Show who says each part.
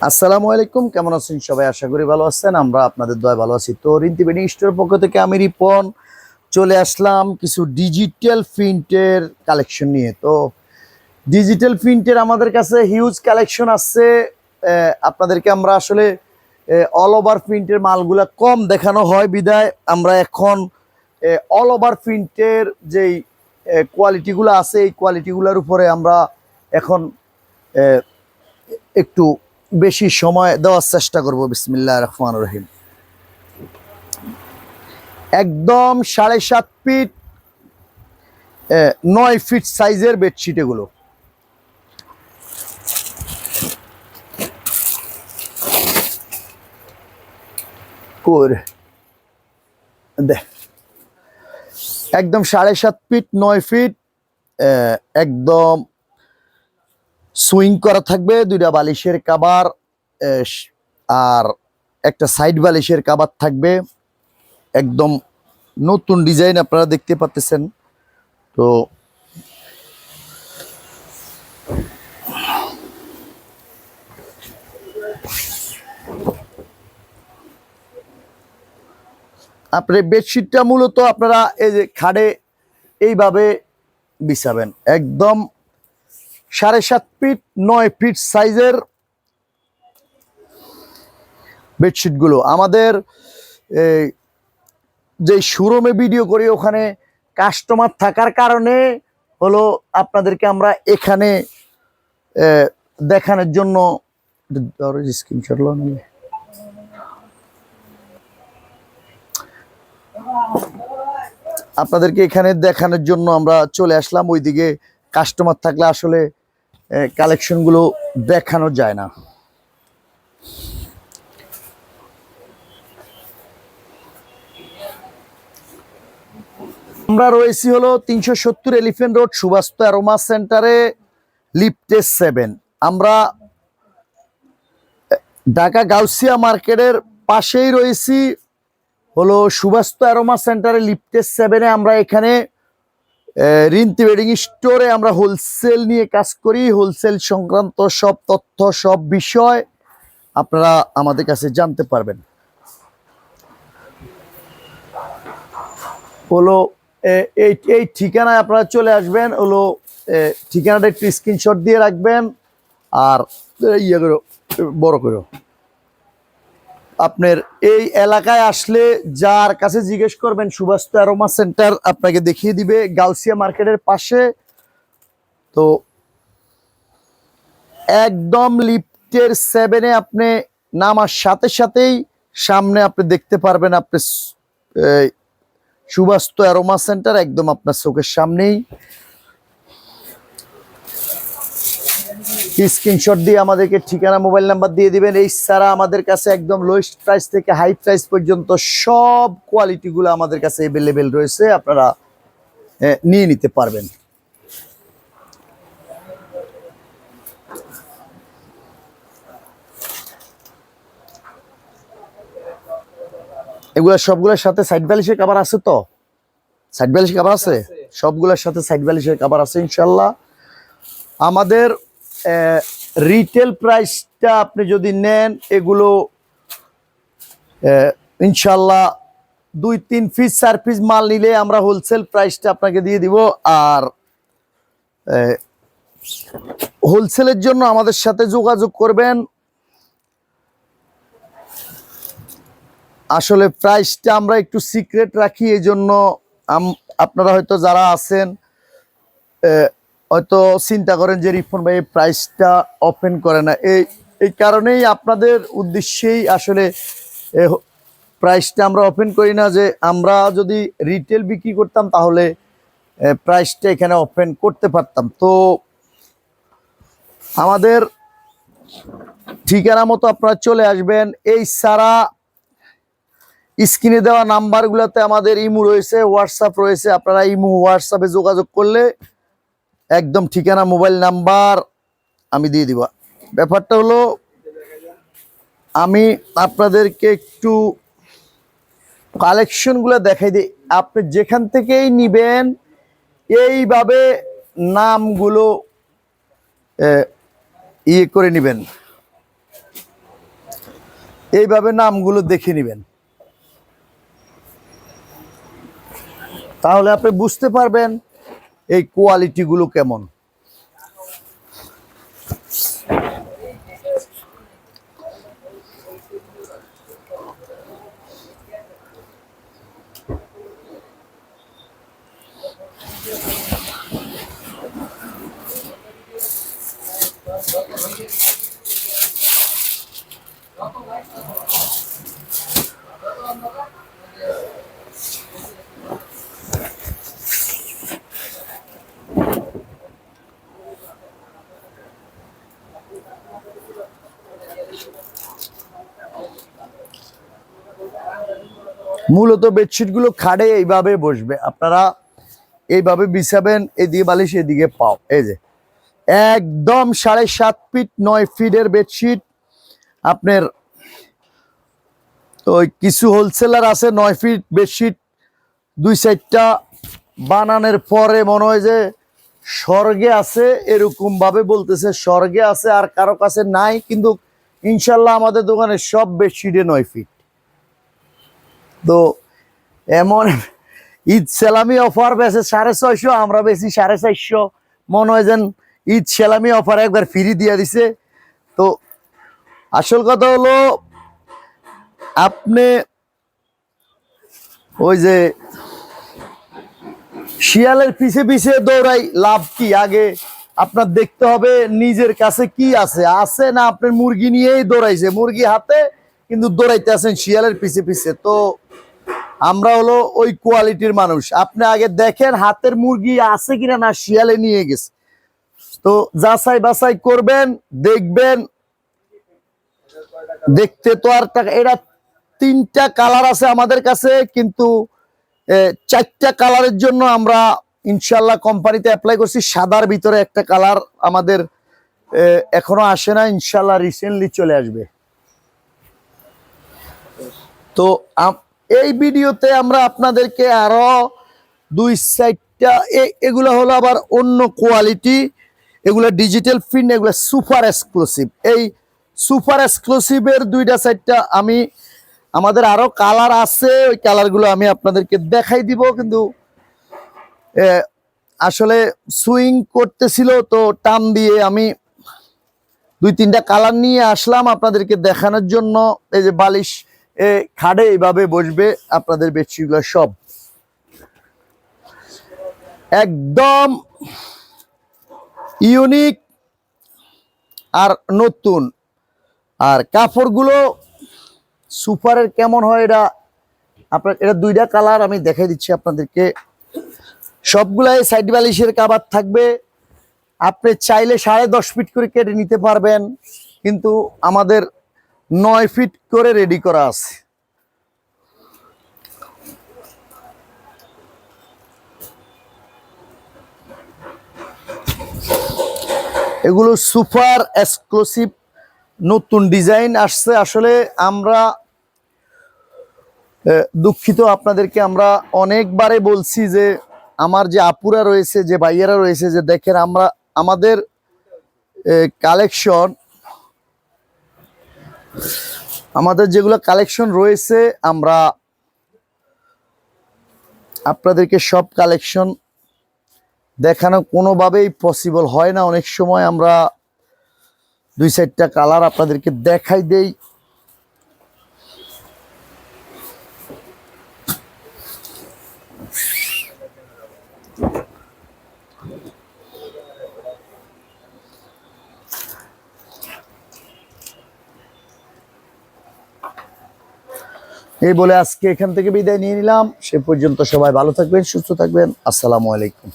Speaker 1: আসসালামু আলাইকুম, কেমন আছেন সবাই? আশা করি ভালো আছেন। আমরা আপনাদের দয়ায় ভালো আছি। তো রিন্তি বেডিং স্টোরের পক্ষ থেকে আমি রিপন চলে আসলাম কিছু ডিজিটাল প্রিন্টের কালেকশন নিয়ে। তো ডিজিটাল প্রিন্টের আমাদের কাছে হিউজ কালেকশন আছে। আপনাদেরকে আমরা আসলে অল ওভার প্রিন্টের মালগুলা কম দেখানো হয় বিদায় আমরা এখন অল ওভার প্রিন্টের যেই কোয়ালিটিগুলো আছে এই কোয়ালিটিগুলোর উপরে আমরা এখন একটু বেশি সময় দেওয়ার চেষ্টা করব। বিসমিল্লাহির রহমানির রহিম। একদম 7.5 ফিট 9 ফিট সাইজের বেডশিট এগুলো। একদম 7.5 ফিট 9 ফিট একদম সুইং করা থাকবে, 2টা বালিশের কাভার আর একটা সাইড বালিশের কাভার থাকবে। একদম নতুন ডিজাইন আপনারা দেখতে পাচ্ছেন। তো আপনার বেডশিটটা মূলত আপনারা এই যে খাটে এইভাবে বিছাবেন। একদম 7.5 ফিট 9 ফিট সাইজের বেডশিটগুলো আমাদের যে শোরুমে ভিডিও করি ওখানে কাস্টমার থাকার কারণে হলো আপনাদেরকে আমরা এখানে দেখানোর জন্য স্ক্রিনশট নিয়ে আপনাদেরকে এখানে দেখানোর জন্য আমরা চলে আসলাম। ওইদিকে কাস্টমার থাকলে আসলে কালেকশনগুলো দেখানো যায় না। আমরা রয়েছি হলো 370 এলিফ্যান্ট রোড সুবাস্তু অ্যারোমা সেন্টারে, লিফটে 7। আমরা ঢাকা গাউসিয়া মার্কেটের পাশেই রয়েছি হলো সুবাস্তু অ্যারোমা সেন্টারে, লিফটে 7-এ। আমরা এখানে রিন্তি ওয়েডিং স্টোরে আমরা হোলসেল নিয়ে কাজ করি। হোলসেল সংক্রান্ত সব তথ্য সব বিষয় আপনারা আমাদের কাছে জানতে পারবেন। হলো এই ঠিকানায় আপনারা চলে আসবেন। হলো ঠিকানাটা একটু স্ক্রিনশট দিয়ে রাখবেন আর ইয়ে করো বড় করো। আপনার এই এলাকায় আসলে যার কাছে জিজ্ঞেস করবেন সুবাস্তু অ্যারোমা সেন্টার আপনাকে দেখিয়ে দিবে, গাউসিয়া মার্কেটের পাশে। তো একদম লিফটের 7-এ আপনি নামার সাথে সাথেই সামনে আপনি দেখতে পারবেন আপনি সুবাস্তু অ্যারোমা সেন্টার একদম আপনার চোখের সামনেই। স্ক্রিনশট দিয়ে আমাদেরকে ঠিকানা মোবাইল নাম্বার দিয়ে দিবেন। এই ছাড়া আমাদের কাছে একদম লোয়েস্ট প্রাইস থেকে হাই প্রাইস পর্যন্ত সব কোয়ালিটিগুলো আমাদের কাছে অ্যাভেলেবেল রয়েছে, আপনারা নিয়ে নিতে পারবেন। এগুলা সবগুলোর সাথে সাইড বালিশের কভার আছে। তো সাইড বালিশের কভার আছে, সবগুলোর সাথে সাইড বালিশের কভার আছে ইনশাল্লাহ। আমাদের রিটেল প্রাইসটা আপনি যদি নেন এগুলো ইনশাল্লাহ 2-3 পিস 4 পিস মাল নিলে আমরা হোলসেল প্রাইসটা আপনাকে দিয়ে দিব। আর হোলসেলের জন্য আমাদের সাথে যোগাযোগ করবেন। আসলে প্রাইসটা আমরা একটু সিক্রেট রাখি, এই জন্য আপনারা হয়তো যারা আছেন হয়তো চিন্তা করেন যে রিফন ভাই প্রাইসটা ওপেন করে না। এই কারণেই আপনাদের উদ্দেশ্যেই আসলে প্রাইসটা আমরা ওপেন করি না। যে আমরা যদি রিটেল বিক্রি করতাম তাহলে প্রাইসটা এখানে ওপেন করতে পারতাম। তো আমাদের ঠিকানা মতো আপনারা চলে আসবেন। এই ছাড়া স্ক্রিনে দেওয়া নাম্বারগুলোতে আমাদের ইমো রয়েছে, হোয়াটসঅ্যাপ রয়েছে। আপনারা ইমো হোয়াটসঅ্যাপে যোগাযোগ করলে একদম ঠিকানা মোবাইল নাম্বার আমি দিয়ে দিব। ব্যাপারটা হলো আমি আপনাদেরকে একটু কালেকশনগুলো দেখাই দিই। আপনি যেখান থেকেই নিবেন এইভাবে নামগুলো ইয়ে করে নেবেন। এইভাবে নামগুলো দেখে নেবেন, তাহলে আপনি বুঝতে পারবেন এই কোয়ালিটিগুলো কেমন। মূলত বেডশিটগুলো খাটে এইভাবে বসবে, আপনারা এইভাবে বিছাবেন, এদিকে বালিশ এদিকে পাও। এই যে একদম 7.5 ফিট 9 ফিটের বেডশিট। আপনার ওই কিছু হোলসেলার আছে 9 ফিট বেডশিট 2-4টা বানানোর পরে মনে হয় যে স্বর্গে আছে, এরকম ভাবে বলতেছে স্বর্গে আছে, আর কারো কাছে নাই। কিন্তু ইনশাল্লাহ আমাদের দোকানে সব বেডশিটে 9 ফিট। তো এমন ঈদ সেলামি অফার বেছে 650, আমরা বেশি 450। মনে হয় যেন ঈদ সেলামি অফার একবার ফ্রি দিয়ে দিছে। তো আসল কথা হলো, আপনি ওই যে শিয়ালের পিছে পিছে দৌড়াই লাভ কি? আগে আপনার দেখতে হবে নিজের কাছে কি আছে, আছে না আপনার মুরগি নিয়েই দৌড়াইছে, মুরগি হাতে কিন্তু দৌড়াইতে আছেন শিয়ালের পিছে পিছে। তো আমরা হলো ওই কোয়ালিটির মানুষ। আপনি আগে দেখেন হাতের মুরগি আছে কিনা, না শিয়ালে নিয়ে গেছে। তো যাচাই বাছাই করবেন, দেখবেন। দেখতে তো আর টাকা, এটা 3টা কালার আছে আমাদের কাছে, কিন্তু 4টা কালারের জন্য আমরা ইনশাল্লাহ কোম্পানিতে অ্যাপ্লাই করছি। সাদার ভিতরে একটা কালার আমাদের এখনো আসে না, ইনশাল্লাহ রিসেন্টলি চলে আসবে। তো এই ভিডিওতে আমরা আপনাদেরকে আরো 2-4টা, এগুলো হলো আবার অন্য কোয়ালিটি, এগুলো ডিজিটাল প্রিন্ট, এগুলো সুপার এক্সক্লুসিভ। এই সুপার এক্সক্লুসিভের 2-4টা আমি, আমাদের আরো কালার আছে, ওই কালারগুলো আমি আপনাদেরকে দেখাই দিব। কিন্তু আসলে সুইং করতেছিল তো টান দিয়ে আমি 2-3টা কালার নিয়ে আসলাম আপনাদেরকে দেখানোর জন্য। এই যে বালিশ খাটে এইভাবে বসবে আপনাদের বেডশিটগুলো সব একদম ইউনিক আর নতুন। আর কাপড়গুলো সুপারের কেমন হয় এটা আপনার, এটা 2টা কালার আমি দেখাই দিচ্ছি আপনাদেরকে। সবগুলাই সাইড বালিশের কাভার থাকবে। আপনি চাইলে 10.5 ফিট করে কেটে নিতে পারবেন, কিন্তু আমাদের 9 ফিট করে রেডি করা আছে। এগুলো সুপার এক্সক্লুসিভ নতুন ডিজাইন আসছে। আসলে আমরা দুঃখিত, আপনাদেরকে আমরা অনেকবারে বলছি যে আমার যে আপুরা রয়েছে, যে ভাইয়েরা রয়েছে, যে দেখেন আমরা আমাদের কালেকশন, আমাদের যেগুলো কালেকশন রয়েছে, আমরা আপনাদেরকে সব কালেকশন দেখানো কোনোভাবেই পসিবল হয় না। অনেক সময় আমরা 2-4টা কালার আপনাদেরকে দেখাই দেই। এই বলে আজকে এখান থেকে বিদায় নিয়ে নিলাম। সে পর্যন্ত সবাই ভালো থাকবেন, সুস্থ থাকবেন। আসসালামু আলাইকুম।